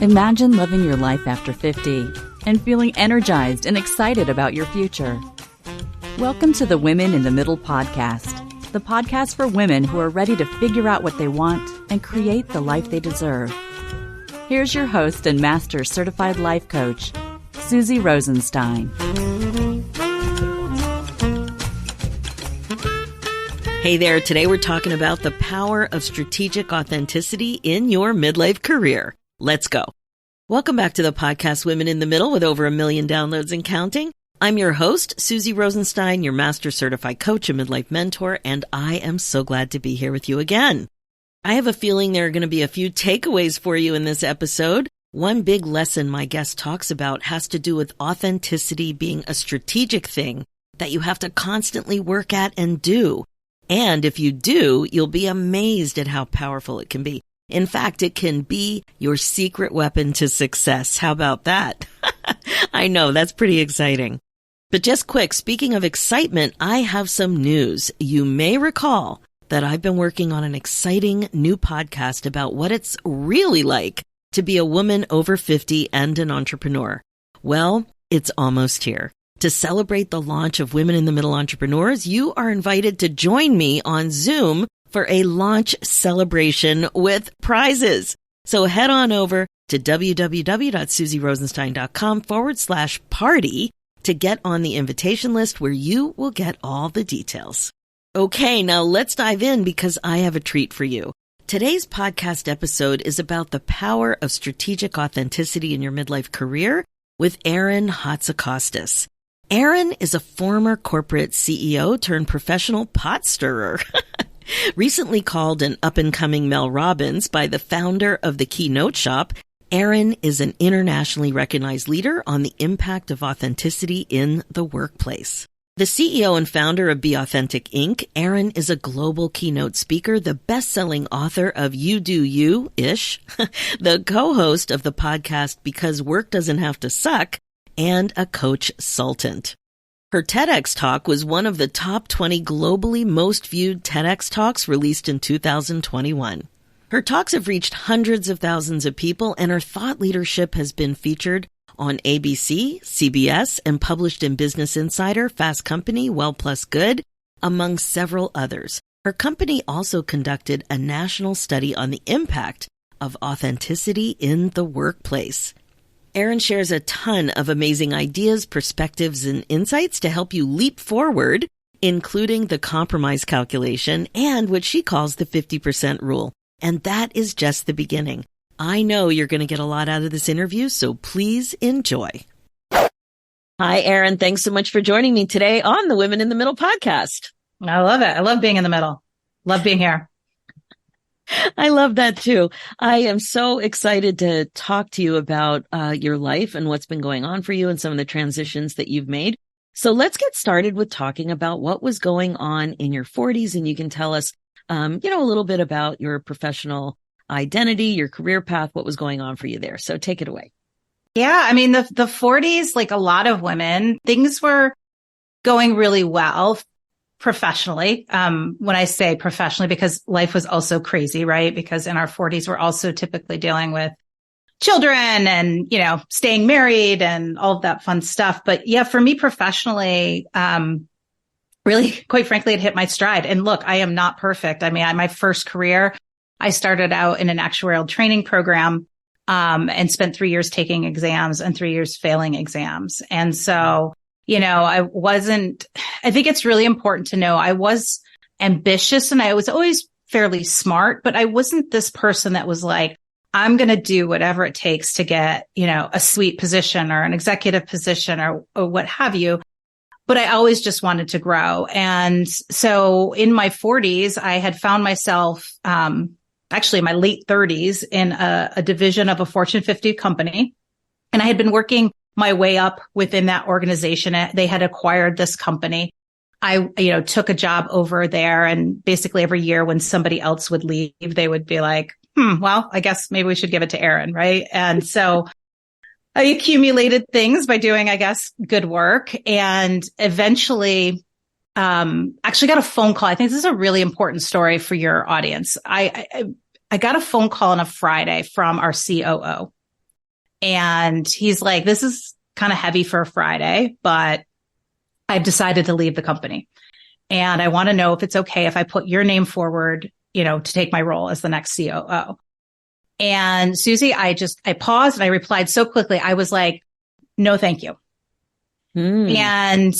Imagine living your life after 50 and feeling energized and excited about your future. Welcome to the Women in the Middle podcast, the podcast for women who are ready to figure out what they want and create the life they deserve. Here's your host and Master Certified Life Coach, Susie Rosenstein. Hey there, today we're talking about the power of strategic authenticity in your midlife career. Let's go. Welcome back to the podcast Women in the Middle with over 1 million downloads and counting. I'm your host, Susie Rosenstein, your Master Certified Coach and Midlife Mentor, and I am so glad to be here with you again. I have a feeling there are going to be a few takeaways for you in this episode. One big lesson my guest talks about has to do with authenticity being a strategic thing that you have to constantly work at and do. And if you do, you'll be amazed at how powerful it can be. In fact, it can be your secret weapon to success. How about that? I know, that's pretty exciting. But just quick, speaking of excitement, I have some news. You may recall that I've been working on an exciting new podcast about what it's really like to be a woman over 50 and an entrepreneur. Well, it's almost here. To celebrate the launch of Women in the Middle Entrepreneurs, you are invited to join me on Zoom for a launch celebration with prizes. So head on over to www.susierosenstein.com/party to get on the invitation list where you will get all the details. Okay, now let's dive in because I have a treat for you. Today's podcast episode is about the power of strategic authenticity in your midlife career with Erin Hatzikostas. Erin is a former corporate CEO turned professional pot stirrer. Recently called an up-and-coming Mel Robbins by the founder of the Keynote shop, Erin is an internationally recognized leader on the impact of authenticity in the workplace. The CEO and founder of Be Authentic Inc., Erin is a global keynote speaker, the best-selling author of You Do You-ish, the co-host of the podcast Because Work Doesn't Have to Suck, and a coach-sultant. Her TEDx talk was one of the top 20 globally most viewed TEDx talks released in 2021. Her talks have reached hundreds of thousands of people, and her thought leadership has been featured on ABC, CBS, and published in Business Insider, Fast Company, Well Plus Good, among several others. Her company also conducted a national study on the impact of authenticity in the workplace. Erin shares a ton of amazing ideas, perspectives, and insights to help you leap forward, including the compromise calculation and what she calls the 50% rule. And that is just the beginning. I know you're going to get a lot out of this interview, so please enjoy. Hi, Erin. Thanks so much for joining me today on the Women in the Middle podcast. I love it. I love being in the middle. Love being here. I love that too. I am so excited to talk to you about your life and what's been going on for you and some of the transitions that you've made. So let's get started with talking about what was going on in your 40s. And you can tell us, a little bit about your professional identity, your career path, what was going on for you there. So take it away. Yeah. I mean, the 40s, like a lot of women, things were going really well professionally. When I say professionally, because life was also crazy, right? Because in our 40s, we're also typically dealing with children and, staying married and all of that fun stuff. But yeah, for me professionally, really, quite frankly, it hit my stride. And look, I am not perfect. I mean, my first career, I started out in an actuarial training program, and spent 3 years taking exams and 3 years failing exams. And so, I think it's really important to know I was ambitious and I was always fairly smart, but I wasn't this person that was like, I'm going to do whatever it takes to get, a sweet position or an executive position or what have you. But I always just wanted to grow. And so in my 40s, I had found myself, actually in my late 30s in a division of a Fortune 50 company. And I had been working my way up within that organization. They had acquired this company. I, took a job over there, and basically every year when somebody else would leave, they would be like, well, I guess maybe we should give it to Erin. Right. And so I accumulated things by doing, I guess, good work, and eventually, actually got a phone call. I think this is a really important story for your audience. I got a phone call on a Friday from our COO. And he's like, this is kind of heavy for a Friday, but I've decided to leave the company. And I want to know if it's okay if I put your name forward, to take my role as the next COO. And Susie, I paused and I replied so quickly. I was like, no, thank you. And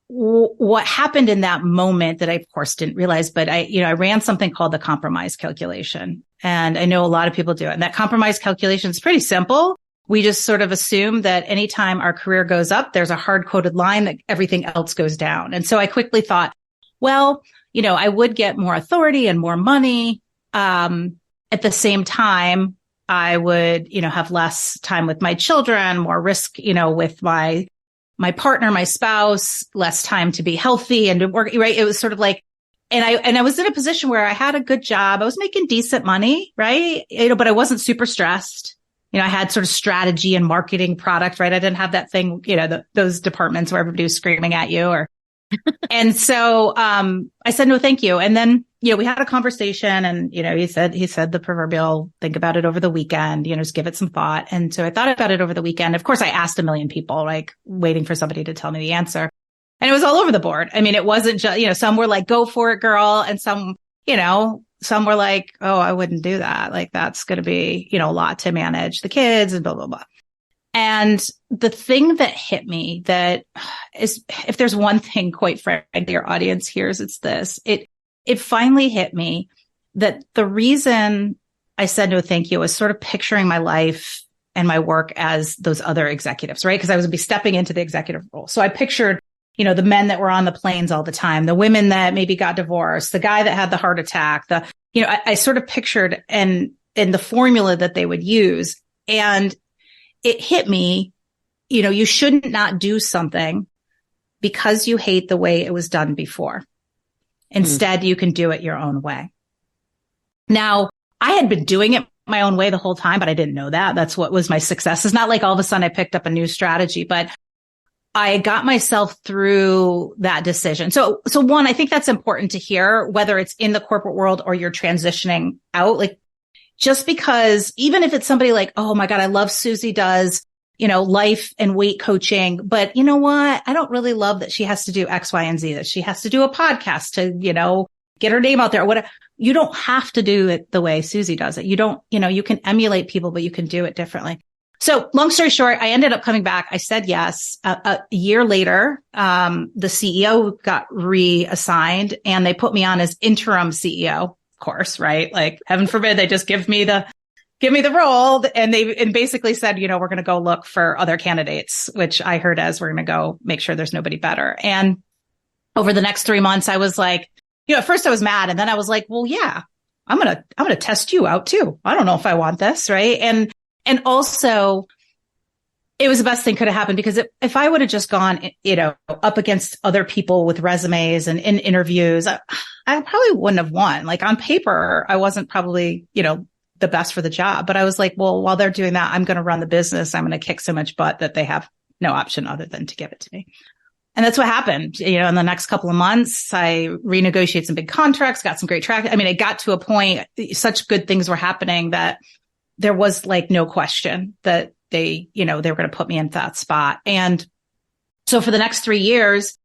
what happened in that moment that I, of course, didn't realize, but I ran something called the compromise calculation. And I know a lot of people do it. And that compromise calculation is pretty simple. We just sort of assume that anytime our career goes up, there's a hard-coded line that everything else goes down. And so I quickly thought, well, I would get more authority and more money. At the same time, I would, have less time with my children, more risk, with my partner, my spouse, less time to be healthy and to work, right? It was sort of like, and I was in a position where I had a good job. I was making decent money, right? But I wasn't super stressed. I had sort of strategy and marketing product, right? I didn't have that thing, those departments where everybody was screaming at you and so, I said, no, thank you. And then, we had a conversation and, he said the proverbial, think about it over the weekend, just give it some thought. And so I thought about it over the weekend. Of course, I asked a million people, like waiting for somebody to tell me the answer. And it was all over the board. I mean, it wasn't just, some were like, go for it, girl. And some were like, oh, I wouldn't do that. Like, that's going to be, a lot to manage the kids and blah, blah, blah. And the thing that hit me that is, if there's one thing, quite frankly, your audience hears, it's this. It finally hit me that the reason I said no thank you was sort of picturing my life and my work as those other executives, right? Because I was going to be stepping into the executive role. So I pictured, the men that were on the planes all the time, the women that maybe got divorced, the guy that had the heart attack, I sort of pictured and the formula that they would use. And it hit me, you shouldn't not do something because you hate the way it was done before. Instead, you can do it your own way. Now, I had been doing it my own way the whole time, but I didn't know that. That's what was my success. It's not like all of a sudden I picked up a new strategy, but I got myself through that decision. So one, I think that's important to hear, whether it's in the corporate world or you're transitioning out, like just because even if it's somebody like, oh my God, I love Susie does, life and weight coaching, but you know what? I don't really love that she has to do X, Y, and Z, that she has to do a podcast to, get her name out there or whatever. You don't have to do it the way Susie does it. You don't, you can emulate people, but you can do it differently. So long story short, I ended up coming back. I said yes. A year later, the CEO got reassigned and they put me on as interim CEO, of course, right? Like heaven forbid they just give me the role. And they basically said, we're going to go look for other candidates, which I heard as we're going to go make sure there's nobody better. And over the next 3 months, I was like, at first I was mad. And then I was like, well, yeah, I'm going to test you out too. I don't know if I want this. Right. And also it was the best thing could have happened because if I would have just gone, up against other people with resumes and in interviews, I probably wouldn't have won. Like on paper, I wasn't probably, the best for the job, but I was like, well, while they're doing that, I'm going to run the business. I'm going to kick so much butt that they have no option other than to give it to me. And that's what happened. In the next couple of months, I renegotiated some big contracts, got some great track. I mean, it got to a point, such good things were happening that there was like no question that they were going to put me in that spot. And so for the next 3 years,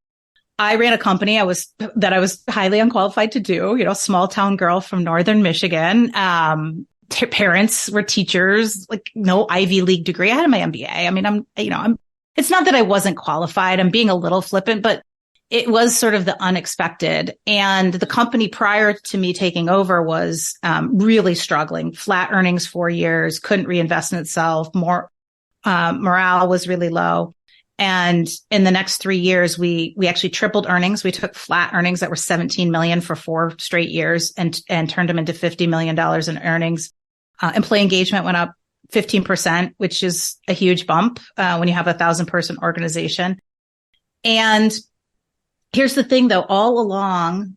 I ran a company that I was highly unqualified to do, small town girl from Northern Michigan. Parents were teachers, like no Ivy League degree. I had my MBA. I mean, it's not that I wasn't qualified. I'm being a little flippant, but it was sort of the unexpected. And the company prior to me taking over was really struggling, flat earnings 4 years, couldn't reinvest in itself. Morale was really low. And in the next 3 years, we actually tripled earnings. We took flat earnings that were 17 million for 4 straight years and turned them into $50 million in earnings. Employee engagement went up 15%, which is a huge bump when you have 1,000-person organization. And here's the thing, though, all along,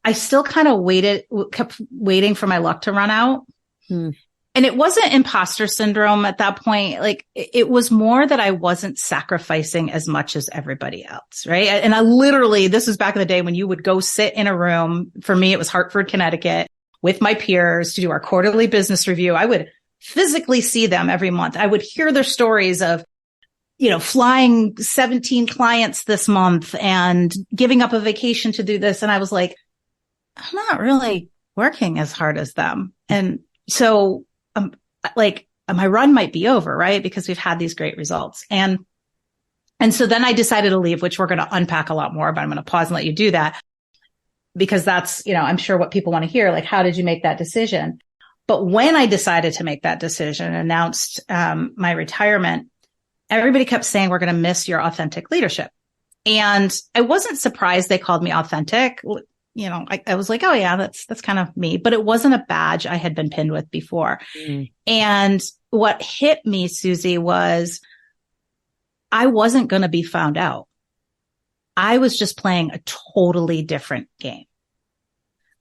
I still kind of kept waiting for my luck to run out. And it wasn't imposter syndrome at that point. Like it was more that I wasn't sacrificing as much as everybody else. Right. And this was back in the day when you would go sit in a room. For me, it was Hartford, Connecticut, with my peers to do our quarterly business review. I would physically see them every month. I would hear their stories of, flying 17 clients this month and giving up a vacation to do this. And I was like, I'm not really working as hard as them. And so, my run might be over, right? Because we've had these great results. And so then I decided to leave, which we're going to unpack a lot more, but I'm going to pause and let you do that because that's, I'm sure what people want to hear. Like, how did you make that decision? But when I decided to make that decision, announced my retirement, everybody kept saying, we're going to miss your authentic leadership. And I wasn't surprised they called me authentic. I was like, oh yeah, that's kind of me, but it wasn't a badge I had been pinned with before. And what hit me, Susie, was I wasn't going to be found out. I was just playing a totally different game.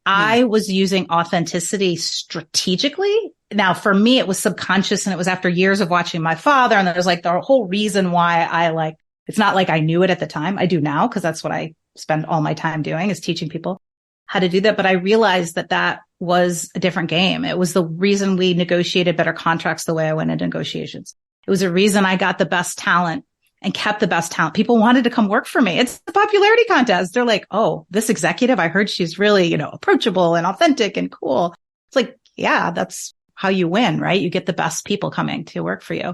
I was using authenticity strategically. Now, for me, it was subconscious, and it was after years of watching my father. And there's like the whole reason why it's not like I knew it at the time. I do now, because that's what I spend all my time doing, is teaching people how to do that. But I realized that was a different game. It was the reason we negotiated better contracts the way I went into negotiations. It was a reason I got the best talent and kept the best talent. People wanted to come work for me. It's a popularity contest. They're like, oh, this executive, I heard she's really, approachable and authentic and cool. It's like, yeah, that's how you win, right? You get the best people coming to work for you.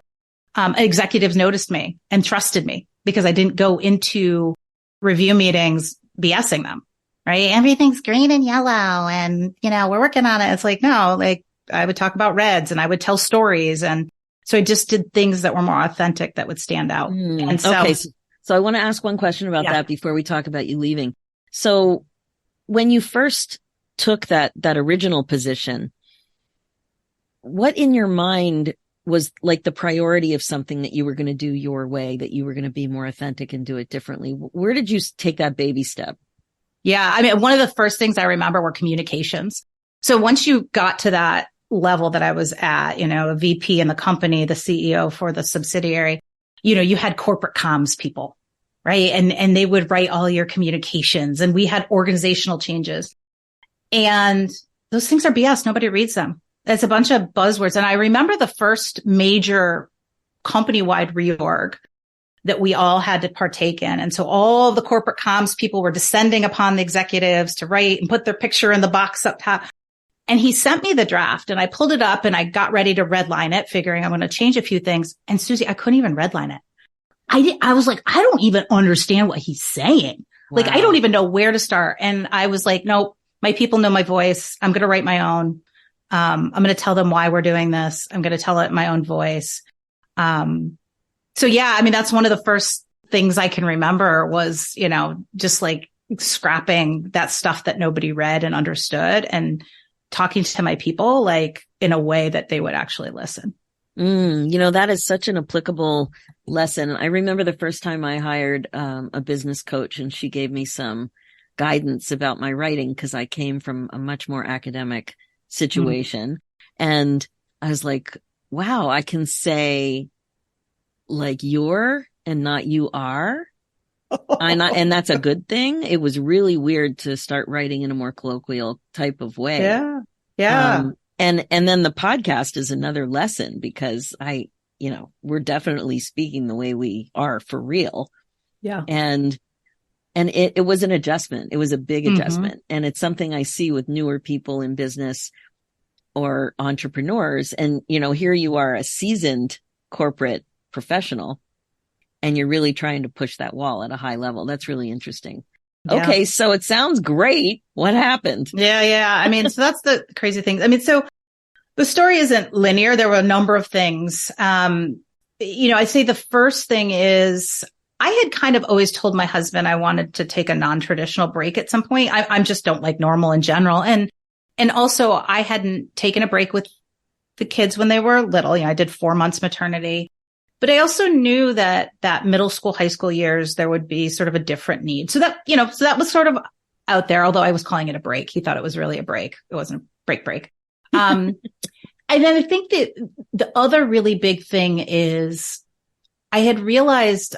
Executives noticed me and trusted me because I didn't go into review meetings BSing them, right? Everything's green and yellow and, we're working on it. It's like, no, I would talk about reds and I would tell stories. And so I just did things that were more authentic that would stand out. And so, okay. So I want to ask one question about that before we talk about you leaving. So when you first took that original position, what in your mind was like the priority of something that you were going to do your way, that you were going to be more authentic and do it differently? Where did you take that baby step? Yeah. I mean, one of the first things I remember were communications. So once you got to that level that I was at, a VP in the company, the CEO for the subsidiary, you had corporate comms people, right? And they would write all your communications, and we had organizational changes, and those things are BS. Nobody reads them. It's a bunch of buzzwords. And I remember the first major company-wide reorg that we all had to partake in. And so all the corporate comms people were descending upon the executives to write and put their picture in the box up top. And he sent me the draft, and I pulled it up and I got ready to redline it, figuring I'm going to change a few things. And Susie, I couldn't even redline it. I was like, I don't even understand what he's saying. Wow. Like, I don't even know where to start. And I was like, nope, my people know my voice. I'm going to write my own. I'm going to tell them why we're doing this. I'm going to tell it in my own voice. So yeah, I mean, that's one of the first things I can remember was, just like scrapping that stuff that nobody read and understood and talking to my people like in a way that they would actually listen. That is such an applicable lesson. I remember the first time I hired a business coach, and she gave me some guidance about my writing because I came from a much more academic situation. And I was like, wow, I can say like you're and not you are. And that's a good thing. It was really weird to start writing in a more colloquial type of way. Yeah. Yeah. And then the podcast is another lesson because we're definitely speaking the way we are for real. Yeah. And it was an adjustment. It was a big adjustment. And it's something I see with newer people in business or entrepreneurs. And, here you are, a seasoned corporate professional, and you're really trying to push that wall at a high level. That's really interesting. Yeah. Okay. So it sounds great. What happened? Yeah. I mean, so that's the crazy thing. I mean, so the story isn't linear. There were a number of things. I'd say the first thing is I had kind of always told my husband I wanted to take a non-traditional break at some point. I just don't like normal in general. And also I hadn't taken a break with the kids when they were little. I did 4 months maternity. But I also knew that middle school, high school years, there would be sort of a different need. So that was sort of out there, although I was calling it a break. He thought it was really a break. It wasn't a break. And then I think that the other really big thing is I had realized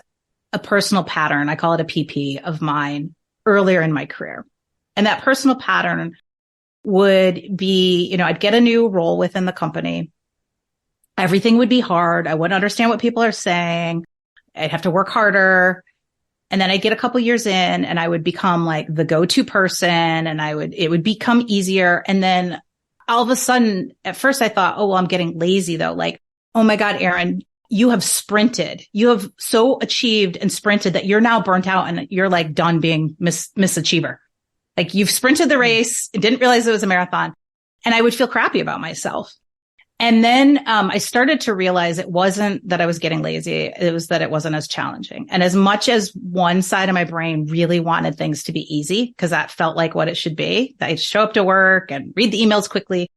a personal pattern. I call it a PP of mine earlier in my career. And that personal pattern would be, I'd get a new role within the company. Everything would be hard. I wouldn't understand what people are saying. I'd have to work harder. And then I'd get a couple years in and I would become like the go-to person and it would become easier. And then all of a sudden, at first I thought, oh, well, I'm getting lazy though. Like, oh my God, Erin, you have sprinted. You have so achieved and sprinted that you're now burnt out and you're like done being Miss Achiever. Like you've sprinted the race and didn't realize it was a marathon. And I would feel crappy about myself. And then I started to realize it wasn't that I was getting lazy. It was that it wasn't as challenging. And as much as one side of my brain really wanted things to be easy, because that felt like what it should be, that I'd show up to work and read the emails quickly.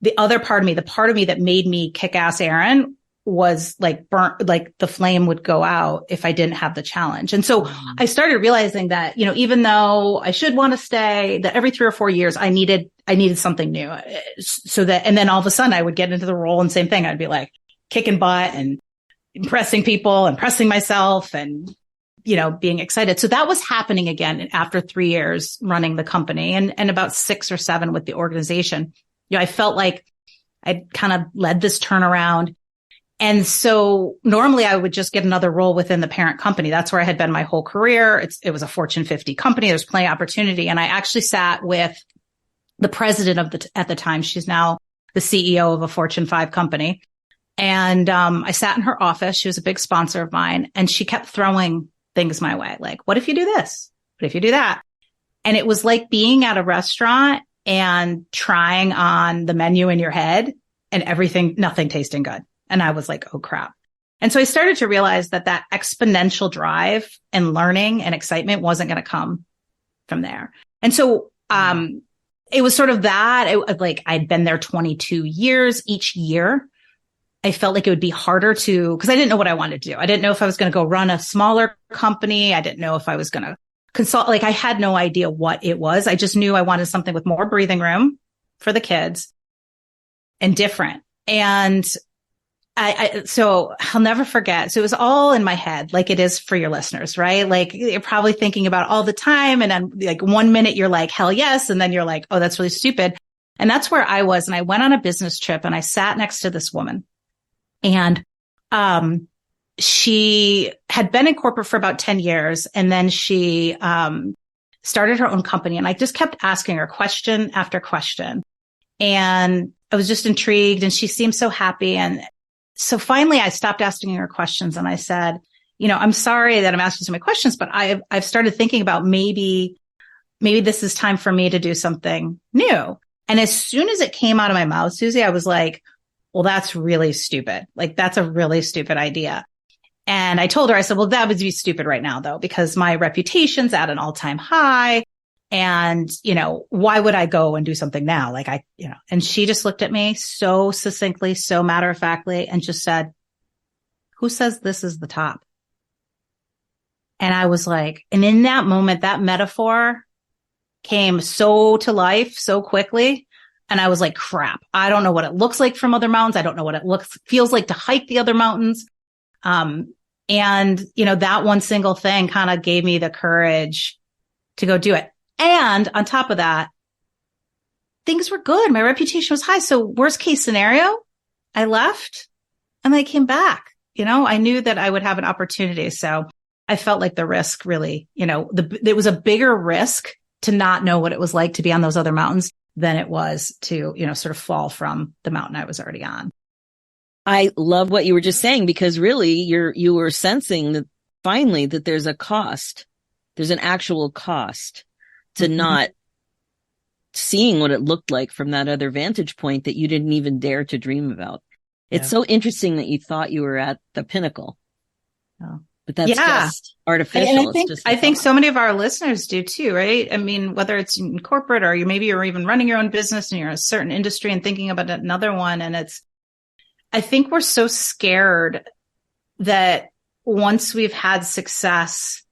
The other part of me, the part of me that made me kick ass Erin, was like burnt, like the flame would go out if I didn't have the challenge. And so I started realizing that, even though I should want to stay, that every 3 or 4 years I needed something new so that, and then all of a sudden I would get into the role and same thing. I'd be like kicking butt and impressing people, impressing myself and, being excited. So that was happening again after 3 years running the company and about 6 or 7 with the organization. I felt like I'd kind of led this turnaround. And so normally I would just get another role within the parent company. That's where I had been my whole career. It was a Fortune 50 company. There's plenty of opportunity. And I actually sat with the president at the time. She's now the CEO of a Fortune 5 company. And I sat in her office. She was a big sponsor of mine. And she kept throwing things my way. Like, what if you do this? What if you do that? And it was like being at a restaurant and trying on the menu in your head and nothing tasting good. And I was like, oh crap. And so I started to realize that exponential drive and learning and excitement wasn't going to come from there. And so, it was sort of that like I'd been there 22 years. Each year I felt like it would be harder because I didn't know what I wanted to do. I didn't know if I was going to go run a smaller company. I didn't know if I was going to consult. Like I had no idea what it was. I just knew I wanted something with more breathing room for the kids and different. And so I'll never forget. So it was all in my head, like it is for your listeners, right? Like you're probably thinking about all the time. And then like 1 minute you're like, hell yes. And then you're like, oh, that's really stupid. And that's where I was. And I went on a business trip and I sat next to this woman and, she had been in corporate for about 10 years. And then she, started her own company. And I just kept asking her question after question. And I was just intrigued and she seemed so happy. And so finally I stopped asking her questions and I said, I'm sorry that I'm asking so many questions, but I've started thinking about maybe this is time for me to do something new. And as soon as it came out of my mouth, Susie, I was like, well, that's really stupid. Like that's a really stupid idea. And I told her, I said, well, that would be stupid right now though, because my reputation's at an all-time high. And, why would I go and do something now? Like and she just looked at me so succinctly, so matter-of-factly, and just said, who says this is the top? And I was like, and in that moment, that metaphor came so to life so quickly. And I was like, crap, I don't know what it looks like from other mountains. I don't know what it feels like to hike the other mountains. And, that one single thing kind of gave me the courage to go do it. And on top of that, things were good. My reputation was high. So worst case scenario, I left and I came back. I knew that I would have an opportunity. So I felt like the risk really, it was a bigger risk to not know what it was like to be on those other mountains than it was to, sort of fall from the mountain I was already on. I love what you were just saying because really you were sensing that finally that there's a cost. There's an actual cost to not seeing what it looked like from that other vantage point that you didn't even dare to dream about. It's so interesting that you thought you were at the pinnacle, but that's just artificial. And I think so many of our listeners do too, right? I mean, whether it's in corporate or maybe you're even running your own business and you're in a certain industry and thinking about another one. And I think we're so scared that once we've had success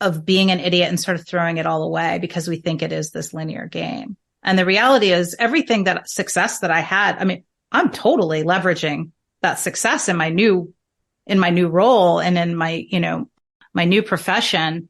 of being an idiot and sort of throwing it all away because we think it is this linear game. And the reality is everything success that I had, I mean, I'm totally leveraging that success in my new role and in my, my new profession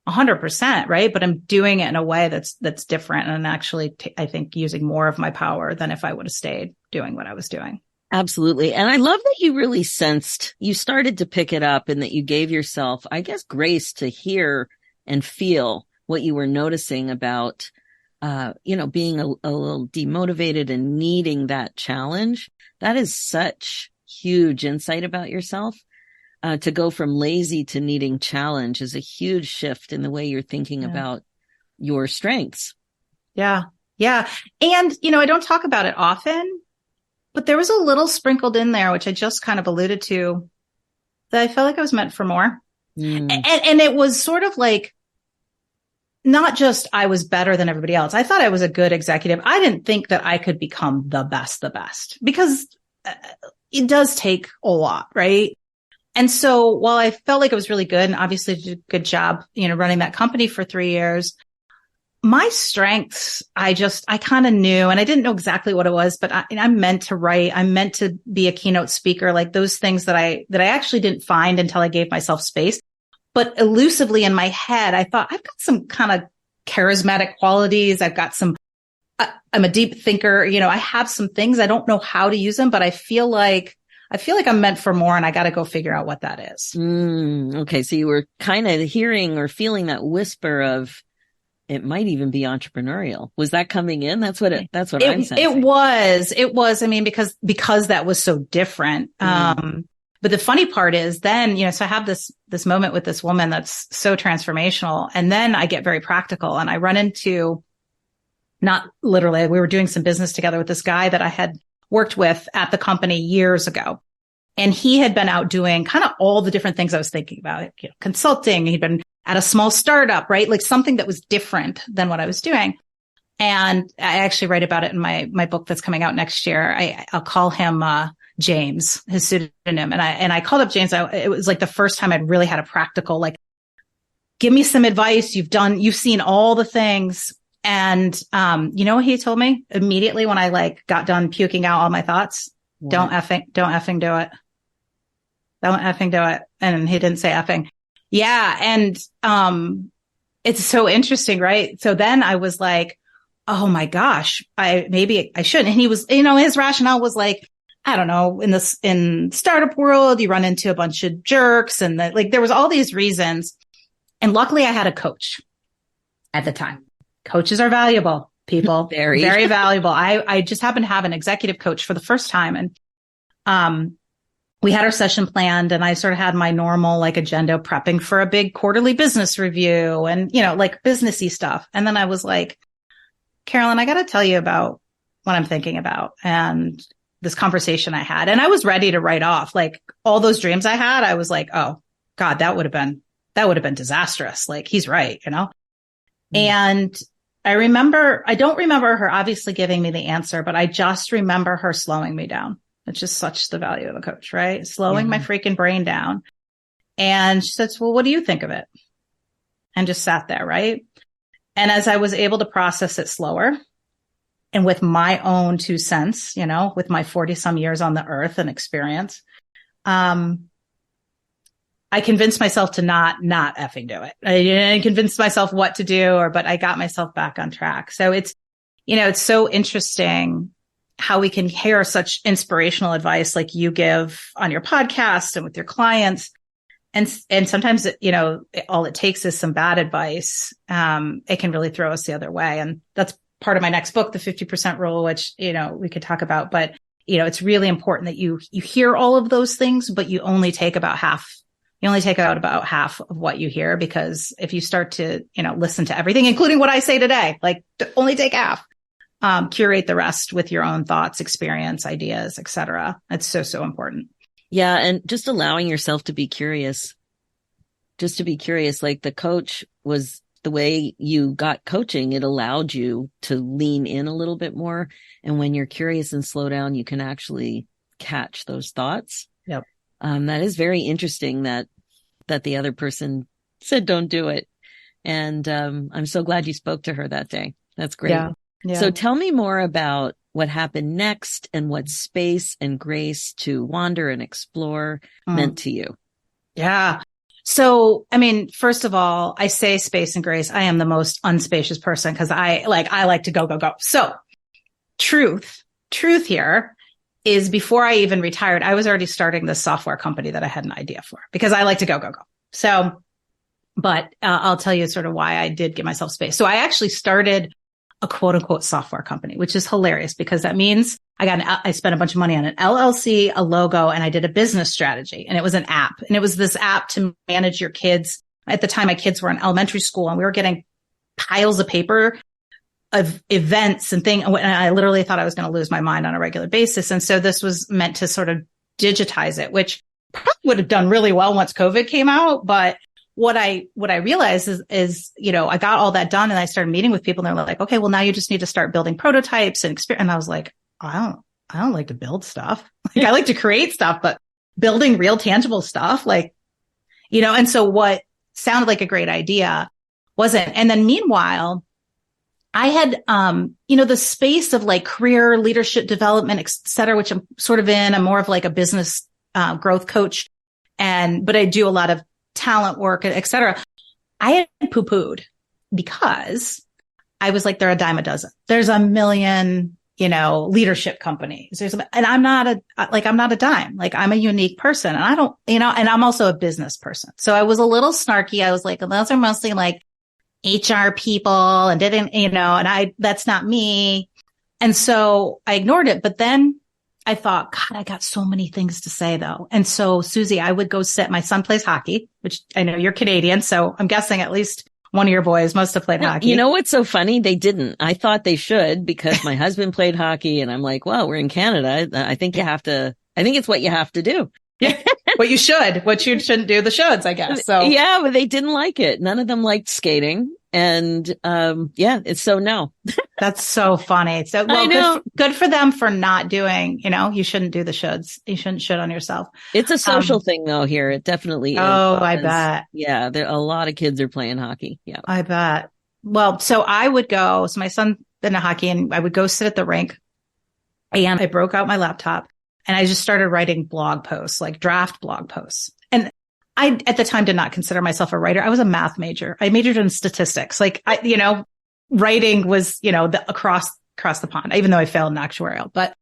100%, right? But I'm doing it in a way that's different, and actually, I think, using more of my power than if I would have stayed doing what I was doing. Absolutely. And I love that you really sensed, you started to pick it up, and that you gave yourself, I guess, grace to hear and feel what you were noticing about, being a little demotivated and needing that challenge. That is such huge insight about yourself. To go from lazy to needing challenge is a huge shift in the way you're thinking about your strengths. Yeah. Yeah. And, I don't talk about it often, but there was a little sprinkled in there, which I just kind of alluded to, that I felt like I was meant for more. And it was sort of like, not just I was better than everybody else. I thought I was a good executive. I didn't think that I could become the best, because it does take a lot, right? And so while I felt like it was really good, and obviously did a good job, running that company for 3 years, my strengths, I kind of knew, and I didn't know exactly what it was, but I'm meant to write. I'm meant to be a keynote speaker, like those things that I actually didn't find until I gave myself space. But elusively in my head, I thought I've got some kind of charismatic qualities. I've got I'm a deep thinker. I have some things. I don't know how to use them, but I feel like I'm meant for more, and I got to go figure out what that is. Okay. So you were kind of hearing or feeling that whisper of, it might even be entrepreneurial. Was that coming in? That's what I'm sensing. It was. I mean, because that was so different. But the funny part is then, so I have this moment with this woman that's so transformational. And then I get very practical, and I run into, not literally, we were doing some business together with this guy that I had worked with at the company years ago. And he had been out doing kind of all the different things I was thinking about, consulting. He'd been at a small startup, right? Like something that was different than what I was doing. And I actually write about it in my book that's coming out next year. I'll call him, James, his pseudonym. And I called up James. It was like the first time I'd really had a practical, like, give me some advice. You've seen all the things. And, you know what he told me immediately when I got done puking out all my thoughts? What? Don't effing do it. Don't effing do it. And he didn't say effing. Yeah. And, it's so interesting, right? So then I was like, oh my gosh, maybe I shouldn't. And he was, his rationale was like, I don't know, in startup world, you run into a bunch of jerks, and there was all these reasons. And luckily I had a coach at the time. Coaches are valuable, people. Very, very valuable. I just happened to have an executive coach for the first time. And, we had our session planned, and I sort of had my normal agenda, prepping for a big quarterly business review and, businessy stuff. And then I was like, Carolyn, I got to tell you about what I'm thinking about and this conversation I had. And I was ready to write off all those dreams I had. I was like, oh God, that would have been disastrous. He's right, And I don't remember her obviously giving me the answer, but I just remember her slowing me down. It's just such the value of a coach, right? Slowing my freaking brain down. And she said, well, what do you think of it? And just sat there, right? And as I was able to process it slower and with my own 2 cents, with my 40 some years on the earth and experience, I convinced myself to not effing do it. I convinced myself what to do, but I got myself back on track. So it's so interesting how we can hear such inspirational advice like you give on your podcast and with your clients. And sometimes, all it takes is some bad advice. It can really throw us the other way. And that's part of my next book, The 50% Rule, which, we could talk about. But, it's really important that you hear all of those things, but you only take about half. You only take out about half of what you hear, because if you start to, listen to everything, including what I say today, only take half. Curate the rest with your own thoughts, experience, ideas, etc. It's so, so important. Yeah. And just allowing yourself to be curious, like the coach was the way you got coaching. It allowed you to lean in a little bit more. And when you're curious and slow down, you can actually catch those thoughts. Yep. That is very interesting that the other person said, don't do it. And, I'm so glad you spoke to her that day. That's great. Yeah. Yeah. So tell me more about what happened next and what space and grace to wander and explore meant to you. Yeah. So, I mean, first of all, I say space and grace. I am the most unspacious person because I like to go, go, go. So truth here is before I even retired, I was already starting this software company that I had an idea for because I like to go, go, go. So, but I'll tell you sort of why I did give myself space. So I actually started a quote unquote software company, which is hilarious because that means I spent a bunch of money on an LLC, a logo, and I did a business strategy, and it was an app, and it was this app to manage your kids. At the time, my kids were in elementary school and we were getting piles of paper of events and things. And I literally thought I was going to lose my mind on a regular basis. And so this was meant to sort of digitize it, which probably would have done really well once COVID came out. But what I realized is, I got all that done and I started meeting with people and they're like, okay, well, now you just need to start building prototypes and experience. And I was like, I don't like to build stuff. Like I like to create stuff, but building real tangible stuff, and so what sounded like a great idea wasn't. And then meanwhile, I had, the space of like career leadership development, et cetera, which I'm sort of in. I'm more of like a business, growth coach. But I do a lot of talent work, et cetera. I had poo-pooed because I was like, they're a dime a dozen. There's a million, leadership companies. And I'm not a dime. Like I'm a unique person and I don't, and I'm also a business person. So I was a little snarky. I was like, those are mostly like HR people and that's not me. And so I ignored it. But then I thought, God, I got so many things to say though. And so Susie, I would go sit, my son plays hockey, which I know you're Canadian. So I'm guessing at least one of your boys must have played hockey. You know what's so funny? They didn't. I thought they should because my husband played hockey and I'm like, well, we're in Canada. I think it's what you have to do. Yeah. What you shouldn't do, the shoulds, I guess. So yeah, but they didn't like it. None of them liked skating. And, it's so no. That's so funny. So good for them for not doing, you shouldn't do the shoulds. You shouldn't should on yourself. It's a social thing though here. It definitely is. Oh, I bet. Yeah. A lot of kids are playing hockey. Yeah. I bet. Well, so my son did hockey and I would go sit at the rink and I broke out my laptop and I just started writing blog posts, like draft blog posts. And I, at the time, did not consider myself a writer. I was a math major. I majored in statistics. Like writing was, across the pond, even though I failed in actuarial, but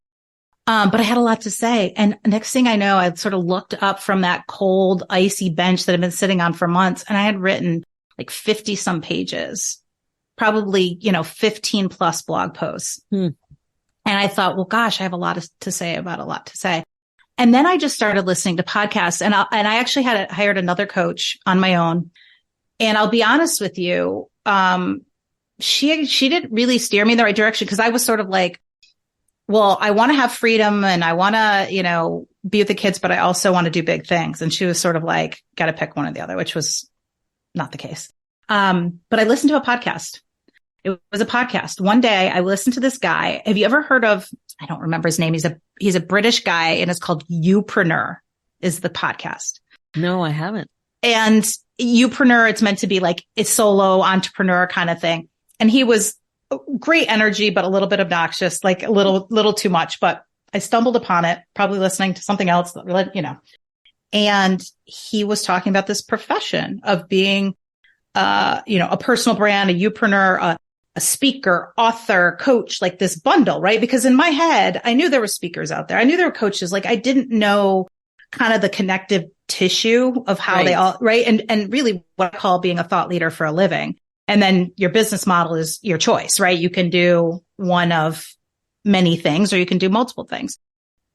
I had a lot to say. And next thing I know, I sort of looked up from that cold, icy bench that I'd been sitting on for months. And I had written like 50 some pages, probably, 15 plus blog posts. And I thought, well, gosh, I have a lot to say about a lot to say. And then I just started listening to podcasts and I actually hired another coach on my own. And I'll be honest with you. She didn't really steer me in the right direction because I was sort of like, well, I want to have freedom and I want to, be with the kids, but I also want to do big things. And she was sort of like, got to pick one or the other, which was not the case. But I listened to a podcast. It was a podcast. One day I listened to this guy. Have you ever heard of, I don't remember his name. He's a British guy and it's called Youpreneur is the podcast. No, I haven't. And Youpreneur, it's meant to be like a solo entrepreneur kind of thing. And he was great energy, but a little bit obnoxious, like a little too much, but I stumbled upon it, probably listening to something else, and he was talking about this profession of being, a personal brand, a youpreneur, a speaker, author, coach, like this bundle, right? Because in my head, I knew there were speakers out there. I knew there were coaches. Like I didn't know kind of the connective tissue of how they all, right? And really what I call being a thought leader for a living. And then your business model is your choice, right? You can do one of many things or you can do multiple things.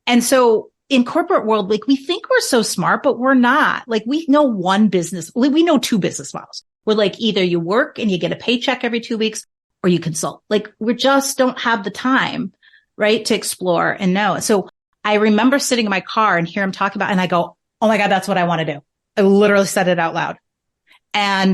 And so in corporate world, like we think we're so smart, but we're not. Like we know we know two business models. We're like either you work and you get a paycheck every 2 weeks or you consult. Like we just don't have the time, right, to explore and know. So I remember sitting in my car and hear him talk about, and I go, oh my God, that's what I want to do. I literally said it out loud. And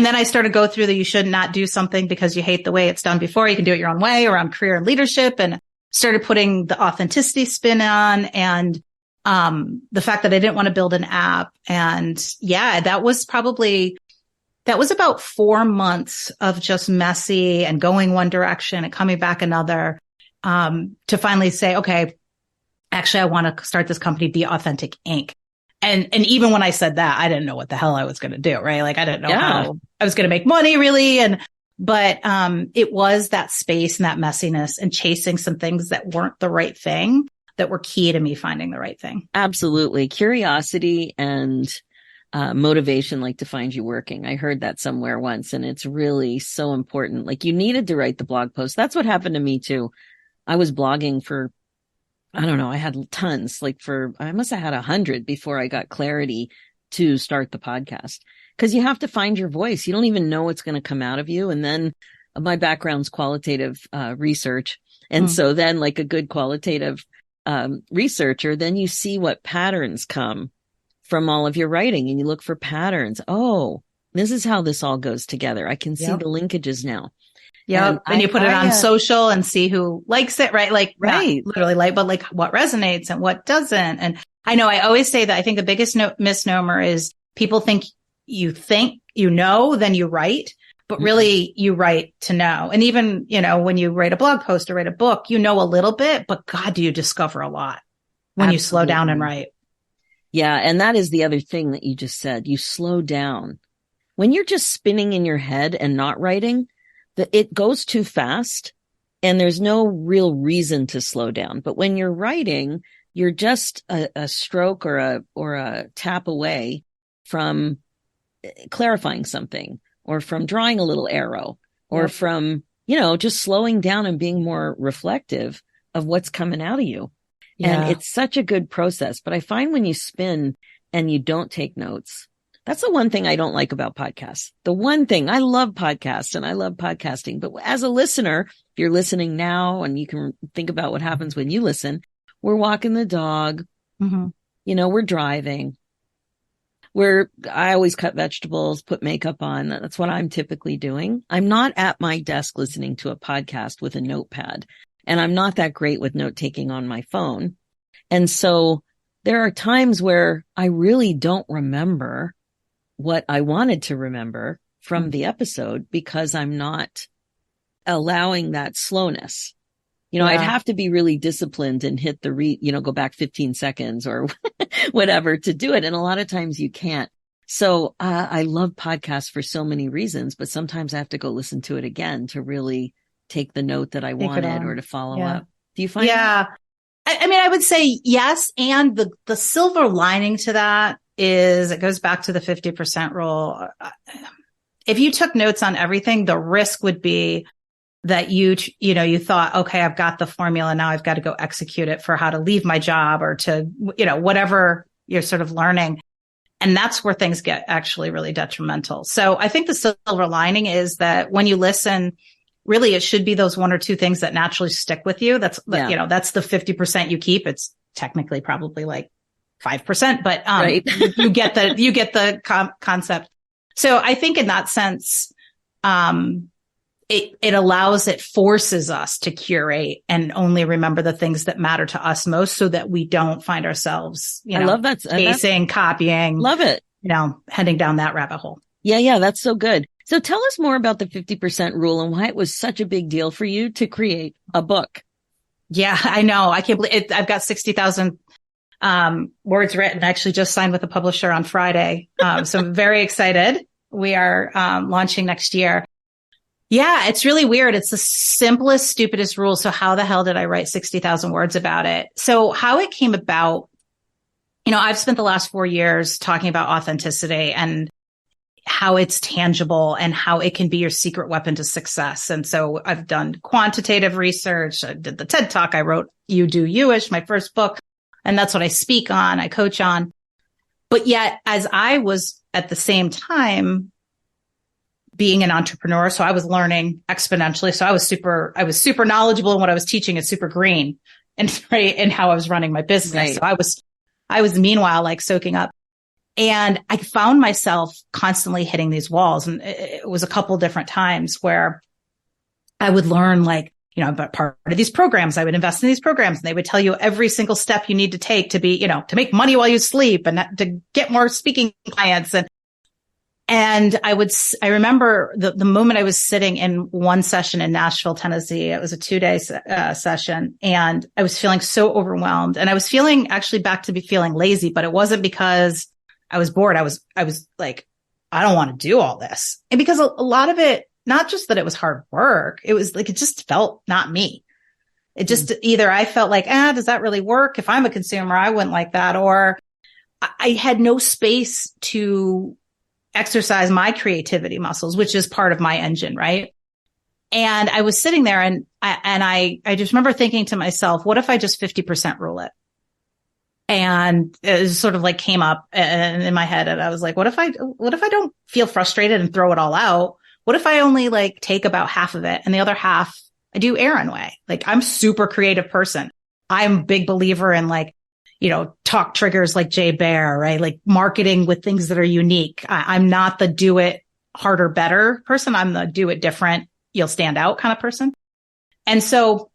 then I started to go through you should not do something because you hate the way it's done before. You can do it your own way around career and leadership, and started putting the authenticity spin on and, the fact that I didn't want to build an app. And yeah, that was about 4 months of just messy and going one direction and coming back another, to finally say, okay, actually, I want to start this company, Be Authentic Inc. And even when I said that, I didn't know what the hell I was going to do, right? Like I didn't know Yeah. how I was going to make money really. But it was that space and that messiness and chasing some things that weren't the right thing that were key to me finding the right thing. Absolutely. Curiosity and motivation like to find you working. I heard that somewhere once, and it's really so important. Like you needed to write the blog post. That's what happened to me too. I was blogging for, I don't know, I had tons, I must have had 100 before I got clarity to start the podcast. Because you have to find your voice. You don't even know what's going to come out of you. And then my background's qualitative research. And so then like a good qualitative researcher, then you see what patterns come from all of your writing and you look for patterns. Oh, this is how this all goes together. I can see the linkages now. Yeah. And you put it on social and see who likes it, right? Like, right. Not literally like, but like what resonates and what doesn't. And I know I always say that I think the biggest misnomer is people think you know, then you write, but really you write to know. And even, when you write a blog post or write a book, you know a little bit, but God, do you discover a lot when you slow down and write. Yeah. And that is the other thing that you just said. You slow down. When you're just spinning in your head and not writing, it goes too fast and there's no real reason to slow down. But when you're writing, you're just a stroke or a tap away from clarifying something or from drawing a little arrow or from, just slowing down and being more reflective of what's coming out of you. Yeah. And it's such a good process. But I find when you spin and you don't take notes, that's the one thing I don't like about podcasts. The one thing I love podcasts and I love podcasting, but as a listener, if you're listening now and you can think about what happens when you listen, we're walking the dog, we're driving. I always cut vegetables, put makeup on. That's what I'm typically doing. I'm not at my desk listening to a podcast with a notepad, and I'm not that great with note taking on my phone. And so there are times where I really don't remember what I wanted to remember from the episode because I'm not allowing that slowness. I'd have to be really disciplined and hit the go back 15 seconds or whatever to do it. And a lot of times you can't. So I love podcasts for so many reasons, but sometimes I have to go listen to it again to really take the note that I wanted or to follow up. Do you find that? I mean, I would say yes. And the silver lining to that is it goes back to the 50% rule. If you took notes on everything, the risk would be that you thought, okay, I've got the formula. Now I've got to go execute it for how to leave my job or to, whatever you're sort of learning. And that's where things get actually really detrimental. So I think the silver lining is that when you listen, really it should be those one or two things that naturally stick with you. That's, that's the 50% you keep. It's technically probably like 5%, but, right. you get the concept. So I think in that sense, it forces us to curate and only remember the things that matter to us most so that we don't find ourselves, I love that. chasing, copying. Love it. Heading down that rabbit hole. Yeah. That's so good. So tell us more about the 50% rule and why it was such a big deal for you to create a book. Yeah, I know. I can't believe it. I've got 60,000 words written. I actually just signed with a publisher on Friday. So I'm very excited. We are launching next year. Yeah, it's really weird. It's the simplest, stupidest rule. So how the hell did I write 60,000 words about it? So how it came about, I've spent the last 4 years talking about authenticity and how it's tangible and how it can be your secret weapon to success. And so I've done quantitative research. I did the TED Talk. I wrote You Do You-ish, my first book. And that's what I speak on, I coach on. But yet, as I was at the same time being an entrepreneur, so I was learning exponentially. So I was super knowledgeable in what I was teaching and super green and right in how I was running my business. Right. So I was meanwhile like soaking up. And I found myself constantly hitting these walls. And it was a couple different times where I would learn about part of these programs. I would invest in these programs and they would tell you every single step you need to take to be, to make money while you sleep and to get more speaking clients. And I remember the moment I was sitting in one session in Nashville, Tennessee. It was a 2-day session, and I was feeling so overwhelmed, and I was feeling actually back to be feeling lazy, but it wasn't because I was bored. I was like, I don't want to do all this. And because a lot of it, not just that it was hard work, it was like, it just felt not me. It just either I felt like, does that really work? If I'm a consumer, I wouldn't like that. Or I had no space to exercise my creativity muscles, which is part of my engine. Right. And I was sitting there and I just remember thinking to myself, what if I just 50% rule it? And it sort of like came up in my head. And I was like, what if I don't feel frustrated and throw it all out? What if I only like take about half of it and the other half I do Erin way? Like, I'm super creative person. I'm a big believer in like, talk triggers like Jay Bear, right? Like marketing with things that are unique. I'm not the do it harder, better person. I'm the do it different, you'll stand out kind of person. And so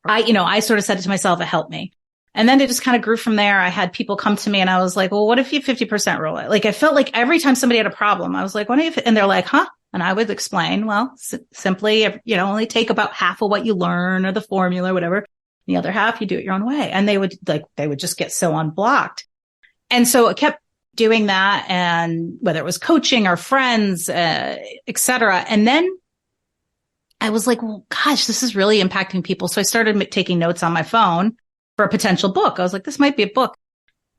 I sort of said it to myself, it helped me. And then it just kind of grew from there. I had people come to me and I was like, well, what if you 50% rule it? Like, I felt like every time somebody had a problem, I was like, what if, and they're like, huh? And I would explain, well, simply, only take about half of what you learn or the formula or whatever. The other half, you do it your own way. And they would just get so unblocked. And so I kept doing that. And whether it was coaching or friends, et cetera. And then I was like, well, gosh, this is really impacting people. So I started taking notes on my phone for a potential book. I was like, this might be a book.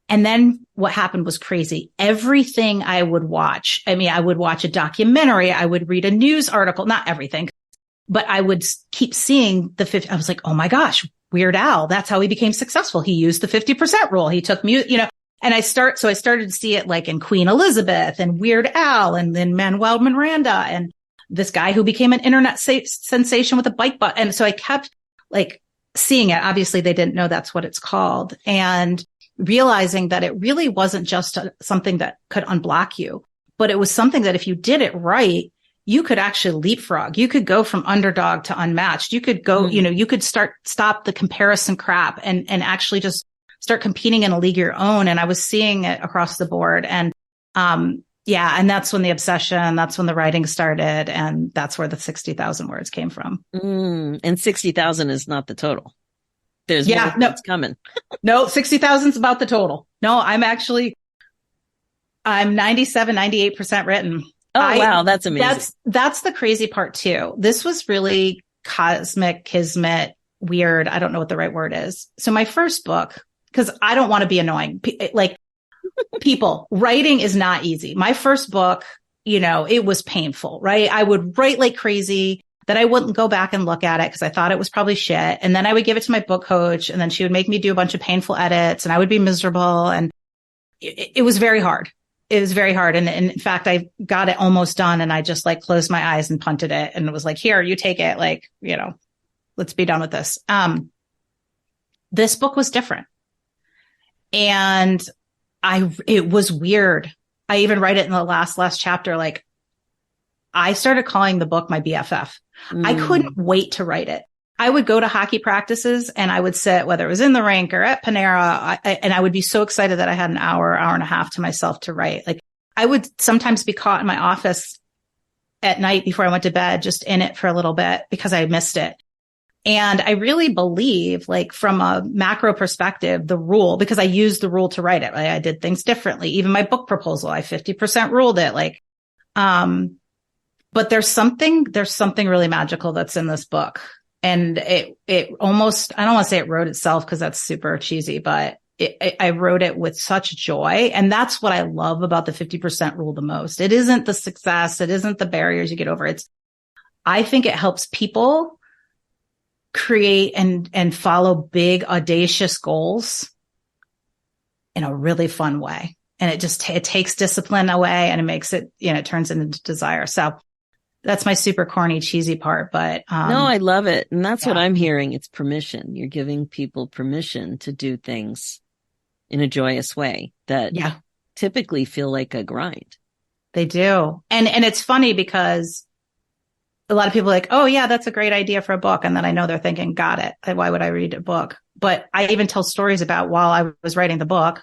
And then what happened was crazy. Everything I would watch, I would watch a documentary. I would read a news article, not everything, but I would keep seeing the 50. I was like, oh my gosh, Weird Al. That's how he became successful. He used the 50% rule. He took and I started to see it like in Queen Elizabeth and Weird Al and then Manuel Miranda and this guy who became an internet sensation with a bike button. And so I kept like seeing it. Obviously they didn't know that's what it's called. And realizing that it really wasn't just something that could unblock you, but it was something that if you did it right, you could actually leapfrog. You could go from underdog to unmatched. You could go, you could stop the comparison crap and actually just start competing in a league of your own. And I was seeing it across the board. And, and that's when the obsession, that's when the writing started. And that's where the 60,000 words came from. And 60,000 is not the total. There's more that's coming. No, 60,000 is about the total. No, I'm 97, 98% written. Oh, wow. That's amazing. That's the crazy part too. This was really cosmic, kismet, weird. I don't know what the right word is. So my first book, because I don't want to be annoying. Like people, writing is not easy. My first book, it was painful, right? I would write like crazy. That I wouldn't go back and look at it because I thought it was probably shit. And then I would give it to my book coach and then she would make me do a bunch of painful edits and I would be miserable. And it was very hard. It was very hard. And in fact, I got it almost done and I just like closed my eyes and punted it. And it was like, here, you take it. Like, let's be done with this. This book was different. And it was weird. I even write it in the last chapter. Like I started calling the book my BFF. I couldn't wait to write it. I would go to hockey practices and I would sit, whether it was in the rink or at Panera, and I would be so excited that I had an hour and a half to myself to write. Like I would sometimes be caught in my office at night before I went to bed, just in it for a little bit because I missed it. And I really believe like from a macro perspective, the rule, because I used the rule to write it, right? I did things differently. Even my book proposal, I 50% ruled it. Like, but there's something really magical that's in this book. And it almost, I don't want to say it wrote itself because that's super cheesy, but I wrote it with such joy. And that's what I love about the 50% rule the most. It isn't the success. It isn't the barriers you get over. I think it helps people create and follow big, audacious goals in a really fun way. And it takes discipline away and it makes it, it turns it into desire. So that's my super corny, cheesy part, but, no, I love it. And that's what I'm hearing. It's permission. You're giving people permission to do things in a joyous way that typically feel like a grind. They do. And it's funny because a lot of people are like, oh yeah, that's a great idea for a book. And then I know they're thinking, got it. Why would I read a book? But I even tell stories about while I was writing the book,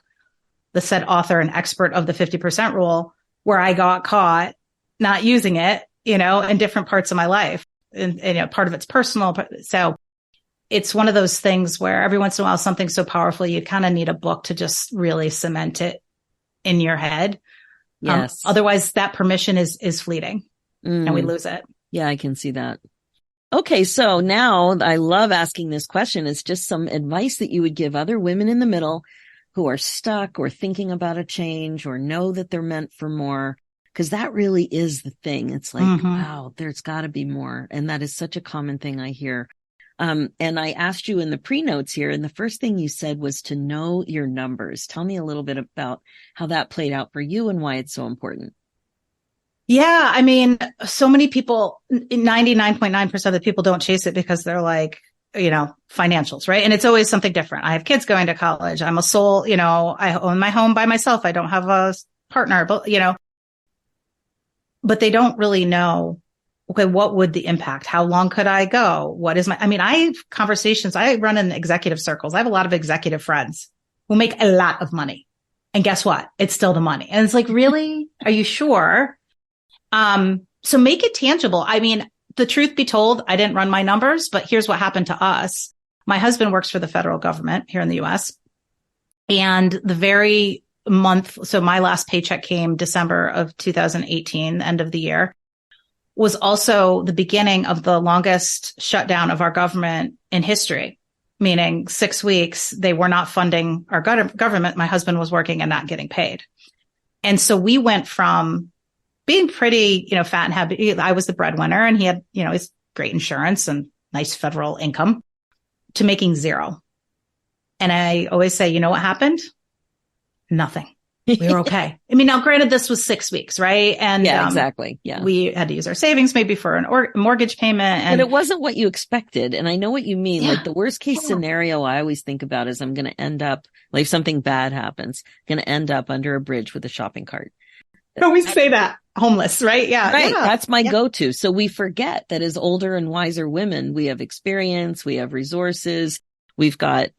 the said author and expert of the 50% rule where I got caught not using it, in different parts of my life. And part of it's personal. So it's one of those things where every once in a while, something so powerful, you kind of need a book to just really cement it in your head. Yes. Otherwise that permission is fleeting and we lose it. Yeah, I can see that. Okay. So now I love asking this question. It's just some advice that you would give other women in the middle who are stuck or thinking about a change or know that they're meant for more. Because that really is the thing. It's like, wow, there's got to be more. And that is such a common thing I hear. And I asked you in the pre-notes here, and the first thing you said was to know your numbers. Tell me a little bit about how that played out for you and why it's so important. Yeah. I mean, so many people, 99.9% of the people don't chase it because they're like, financials, right? And it's always something different. I have kids going to college. I'm a sole, I own my home by myself. I don't have a partner, but they don't really know, okay, what would the impact? How long could I go? I have conversations. I run in executive circles. I have a lot of executive friends who make a lot of money. And guess what? It's still the money. And it's like, really? Are you sure? So make it tangible. I mean, the truth be told, I didn't run my numbers, but here's what happened to us. My husband works for the federal government here in the US. And the very month, so my last paycheck came December of 2018, end of the year, was also the beginning of the longest shutdown of our government in history, meaning 6 weeks, they were not funding our government. My husband was working and not getting paid. And so we went from being pretty, fat and happy. I was the breadwinner and he had, his great insurance and nice federal income to making zero. And I always say, you know what happened? Nothing. We were okay. I mean, now granted, this was 6 weeks, right? And yeah, exactly. Yeah. We had to use our savings maybe for an mortgage payment. But it wasn't what you expected. And I know what you mean. Yeah. Like the worst case scenario I always think about is I'm going to end up, like if something bad happens, going to end up under a bridge with a shopping cart. I always say that. Homeless, right? Yeah. Right. Yeah. That's my go-to. So we forget that as older and wiser women, we have experience, we have resources, we've got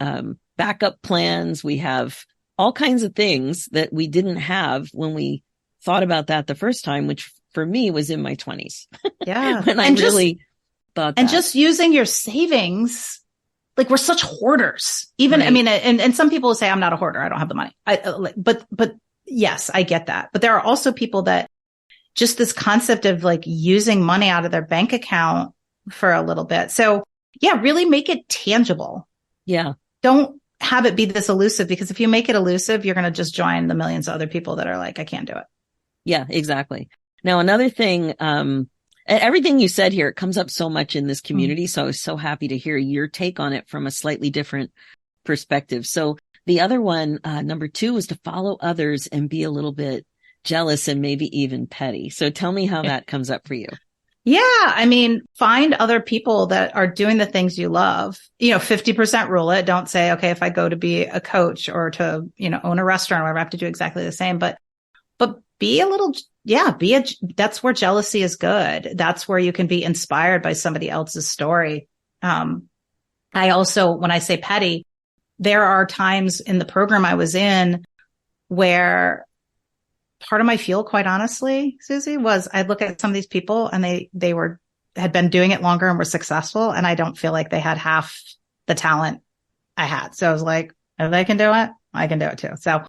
backup plans, we have all kinds of things that we didn't have when we thought about that the first time, which for me was in my 20s. Yeah. When I really thought that. And just using your savings, like we're such hoarders. Even, right. I mean, and some people will say, I'm not a hoarder. I don't have the money. But yes, I get that. But there are also people that just this concept of like using money out of their bank account for a little bit. So yeah, really make it tangible. Yeah. Don't have it be this elusive, because if you make it elusive, you're going to just join the millions of other people that are like, I can't do it. Yeah, exactly. Now, another thing, everything you said here, it comes up so much in this community. So I was so happy to hear your take on it from a slightly different perspective. So the other one, number 2, is to follow others and be a little bit jealous and maybe even petty. So tell me how that comes up for you. Yeah. I mean, find other people that are doing the things you love, 50% rule it. Don't say, okay, if I go to be a coach or to, own a restaurant or whatever, I have to do exactly the same, but be a little, that's where jealousy is good. That's where you can be inspired by somebody else's story. I also, when I say petty, there are times in the program I was in where part of my fuel, quite honestly, Susie, was I'd look at some of these people and they had been doing it longer and were successful. And I don't feel like they had half the talent I had. So I was like, if they can do it, I can do it too. So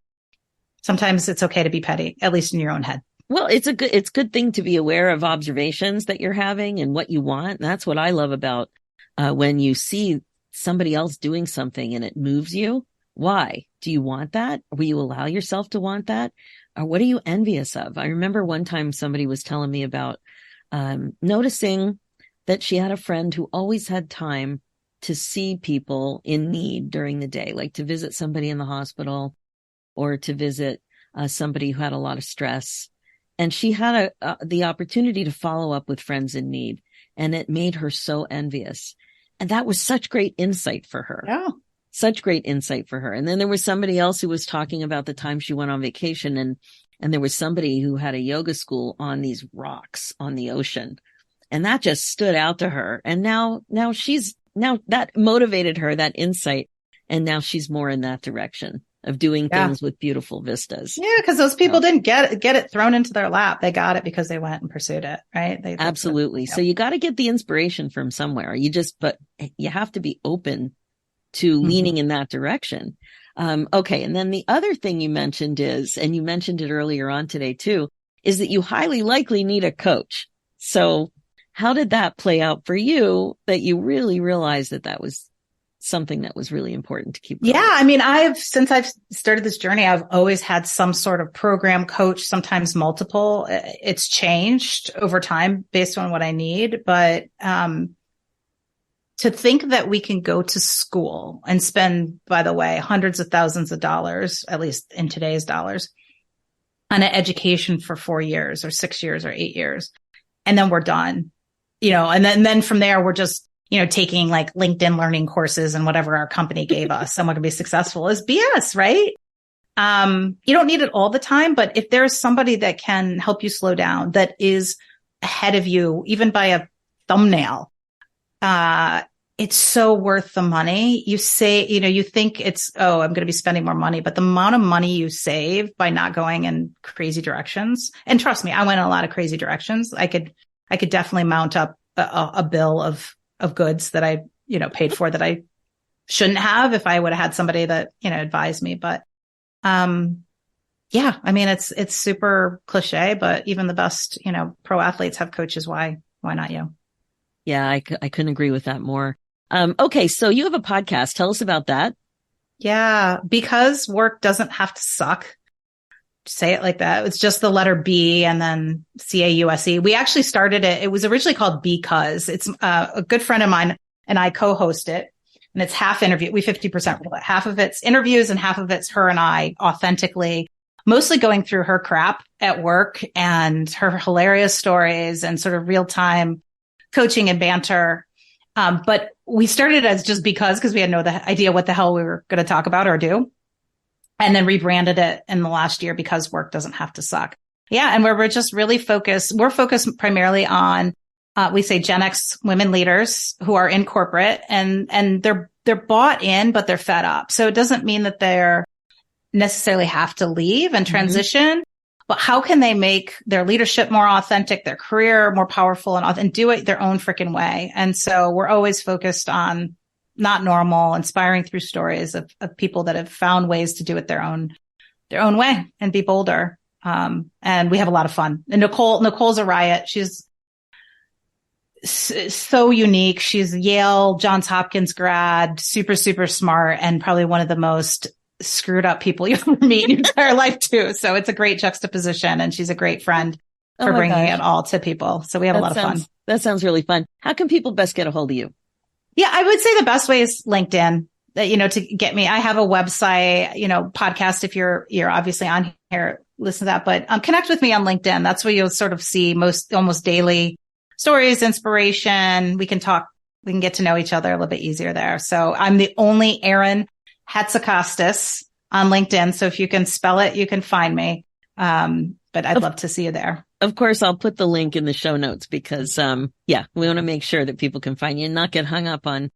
sometimes it's okay to be petty, at least in your own head. Well, it's a good thing to be aware of observations that you're having and what you want. And that's what I love about when you see somebody else doing something and it moves you. Why? Do you want that? Will you allow yourself to want that? Or what are you envious of? I remember one time somebody was telling me about noticing that she had a friend who always had time to see people in need during the day, like to visit somebody in the hospital or to visit somebody who had a lot of stress. And she had the opportunity to follow up with friends in need. And it made her so envious. And that was such great insight for her. Yeah. Such great insight for her. And then there was somebody else who was talking about the time she went on vacation, and there was somebody who had a yoga school on these rocks on the ocean. And that just stood out to her. And now that motivated her, that insight. And now she's more in that direction. of doing things with beautiful vistas. Yeah, because those people didn't get it thrown into their lap. They got it because they went and pursued it, right? Absolutely. So you got to get the inspiration from somewhere. But you have to be open to leaning in that direction. Okay. And then the other thing you mentioned is, and you mentioned it earlier on today too, is that you highly likely need a coach. So how did that play out for you that you really realized that was something that was really important to keep going? Yeah. I mean, since I've started this journey, I've always had some sort of program coach, sometimes multiple. It's changed over time based on what I need. But, to think that we can go to school and spend, by the way, hundreds of thousands of dollars, at least in today's dollars, on an education for 4 years or 6 years or 8 years, and then we're done, and then from there, we're just, taking like LinkedIn learning courses and whatever our company gave us, and we're going to be successful is BS, right? You don't need it all the time, but if there's somebody that can help you slow down, that is ahead of you, even by a thumbnail, it's so worth the money. You say, you think it's, I'm going to be spending more money, but the amount of money you save by not going in crazy directions. And trust me, I went in a lot of crazy directions. I could definitely mount up a bill of goods that I, paid for that I shouldn't have if I would have had somebody that, advised me. But, yeah, I mean, it's super cliche, but even the best, pro athletes have coaches. Why not you? Yeah, I couldn't agree with that more. Okay. So you have a podcast. Tell us about that. Yeah. Because work doesn't have to suck. Say it like that. It's just the letter B and then CAUSE. We actually started it. It was originally called Because. It's a good friend of mine and I co-host it, and it's half interview. We 50% rule it. Half of it's interviews and half of it's her and I authentically, mostly going through her crap at work and her hilarious stories and sort of real time coaching and banter. But we started as just because we had no idea what the hell we were going to talk about or do. And then rebranded it in the last year because work doesn't have to suck. Yeah. And we're just really focused. We're focused primarily on, we say Gen X women leaders who are in corporate and they're bought in, but they're fed up. So it doesn't mean that they're necessarily have to leave and transition, but how can they make their leadership more authentic, their career more powerful and do it their own freaking way? And so we're always focused on not normal, inspiring through stories of people that have found ways to do it their own way and be bolder. And we have a lot of fun. And Nicole's a riot. She's so unique. She's Yale, Johns Hopkins grad, super, super smart, and probably one of the most screwed up people you'll ever meet in your entire life too. So it's a great juxtaposition, and she's a great friend for bringing it all to people. So we have a lot of fun. That sounds really fun. How can people best get a hold of you? Yeah, I would say the best way is LinkedIn, to get me. I have a website, podcast. If you're obviously on here, listen to that, but connect with me on LinkedIn. That's where you'll sort of see almost daily stories, inspiration. We can talk, we can get to know each other a little bit easier there. So I'm the only Erin Hatzikostas on LinkedIn. So if you can spell it, you can find me. But I'd love to see you there. Of course, I'll put the link in the show notes because, we want to make sure that people can find you and not get hung up on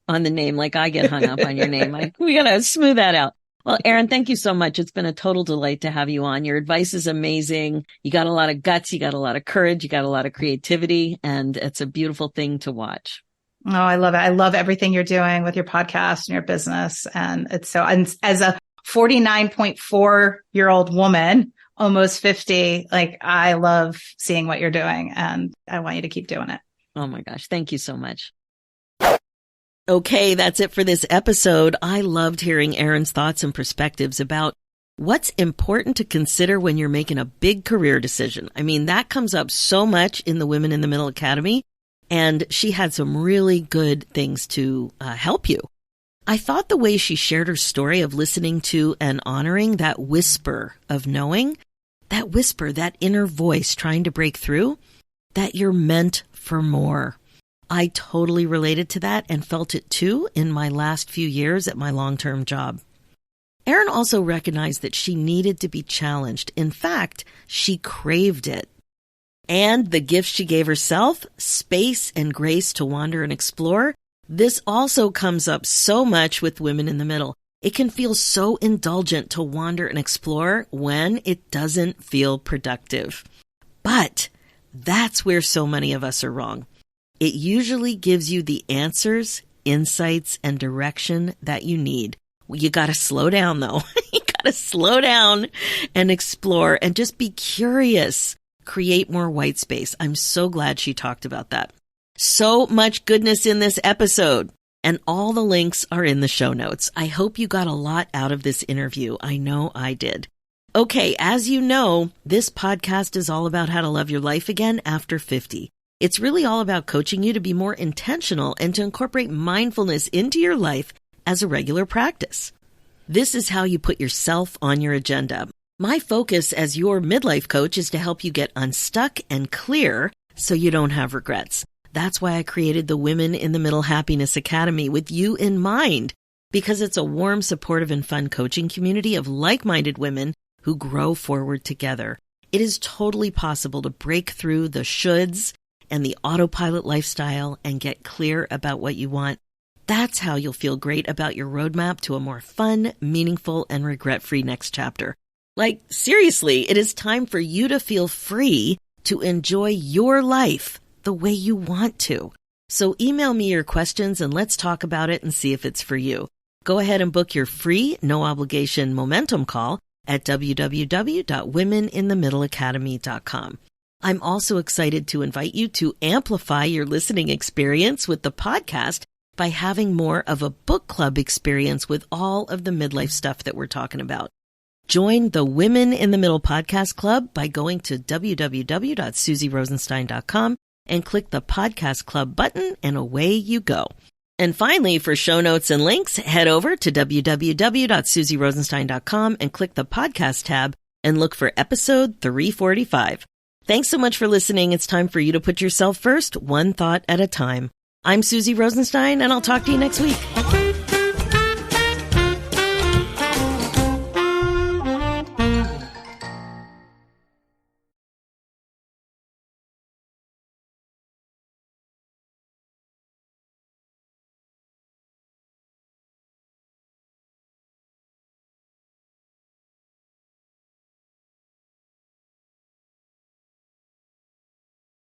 the name like I get hung up on your name. We got to smooth that out. Well, Erin, thank you so much. It's been a total delight to have you on. Your advice is amazing. You got a lot of guts. You got a lot of courage. You got a lot of creativity, and it's a beautiful thing to watch. Oh, I love it. I love everything you're doing with your podcast and your business. And and as a 49.4-year-old woman, almost 50, I love seeing what you're doing, and I want you to keep doing it. Oh my gosh. Thank you so much. Okay, that's it for this episode. I loved hearing Erin's thoughts and perspectives about what's important to consider when you're making a big career decision. I mean, that comes up so much in the Women in the Middle Academy, and she had some really good things to help you. I thought the way she shared her story of listening to and honoring that whisper of knowing, that whisper, that inner voice trying to break through, that you're meant for more. I totally related to that and felt it too in my last few years at my long-term job. Erin also recognized that she needed to be challenged. In fact, she craved it. And the gifts she gave herself, space and grace to wander and explore, this also comes up so much with Women in the Middle. It can feel so indulgent to wander and explore when it doesn't feel productive. But that's where so many of us are wrong. It usually gives you the answers, insights, and direction that you need. You got to slow down, though. You got to slow down and explore and just be curious. Create more white space. I'm so glad she talked about that. So much goodness in this episode. And all the links are in the show notes. I hope you got a lot out of this interview. I know I did. Okay, as you know, this podcast is all about how to love your life again after 50. It's really all about coaching you to be more intentional and to incorporate mindfulness into your life as a regular practice. This is how you put yourself on your agenda. My focus as your midlife coach is to help you get unstuck and clear so you don't have regrets. That's why I created the Women in the Middle Happiness Academy with you in mind, because it's a warm, supportive, and fun coaching community of like-minded women who grow forward together. It is totally possible to break through the shoulds and the autopilot lifestyle and get clear about what you want. That's how you'll feel great about your roadmap to a more fun, meaningful, and regret-free next chapter. Like, seriously, it is time for you to feel free to enjoy your life the way you want to. So email me your questions and let's talk about it and see if it's for you. Go ahead and book your free, no obligation momentum call at www.womeninthemiddleacademy.com. I'm also excited to invite you to amplify your listening experience with the podcast by having more of a book club experience with all of the midlife stuff that we're talking about. Join the Women in the Middle Podcast Club by going to www.susierosenstein.com and click the Podcast Club button, and away you go. And finally, for show notes and links, head over to www.susierosenstein.com and click the Podcast tab and look for episode 345. Thanks so much for listening. It's time for you to put yourself first, one thought at a time. I'm Susie Rosenstein, and I'll talk to you next week.